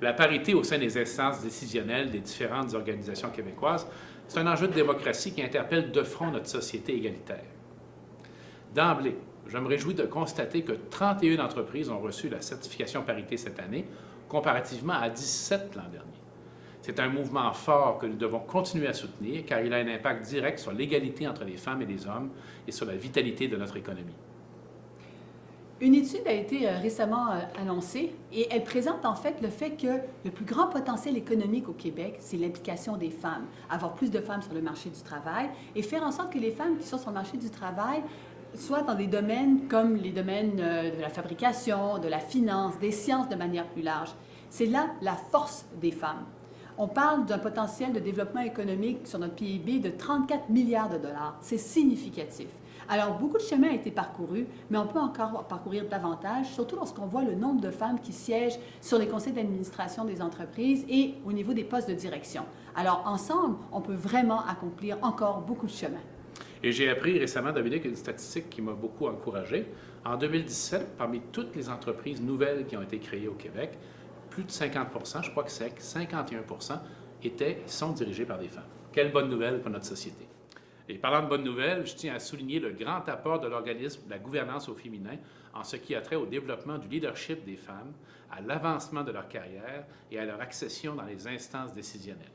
La parité au sein des instances décisionnelles des différentes organisations québécoises, c'est un enjeu de démocratie qui interpelle de front notre société égalitaire. D'emblée, je me réjouis de constater que 31 entreprises ont reçu la certification parité cette année, comparativement à 17 l'an dernier. C'est un mouvement fort que nous devons continuer à soutenir car il a un impact direct sur l'égalité entre les femmes et les hommes et sur la vitalité de notre économie. Une étude a été récemment annoncée et elle présente en fait le fait que le plus grand potentiel économique au Québec, c'est l'implication des femmes. Avoir plus de femmes sur le marché du travail et faire en sorte que les femmes qui sont sur le marché du travail soient dans des domaines comme les domaines de la fabrication, de la finance, des sciences de manière plus large. C'est là la force des femmes. On parle d'un potentiel de développement économique sur notre PIB de 34 milliards de dollars. C'est significatif. Alors, beaucoup de chemin a été parcouru, mais on peut encore parcourir davantage, surtout lorsqu'on voit le nombre de femmes qui siègent sur les conseils d'administration des entreprises et au niveau des postes de direction. Alors, ensemble, on peut vraiment accomplir encore beaucoup de chemin. Et j'ai appris récemment, Dominique, une statistique qui m'a beaucoup encouragé. En 2017, parmi toutes les entreprises nouvelles qui ont été créées au Québec, plus de 50 je crois que c'est 51 sont dirigées par des femmes. Quelle bonne nouvelle pour notre société. Et parlant de bonnes nouvelles, je tiens à souligner le grand apport de l'organisme de la gouvernance au féminin en ce qui a trait au développement du leadership des femmes, à l'avancement de leur carrière et à leur accession dans les instances décisionnelles.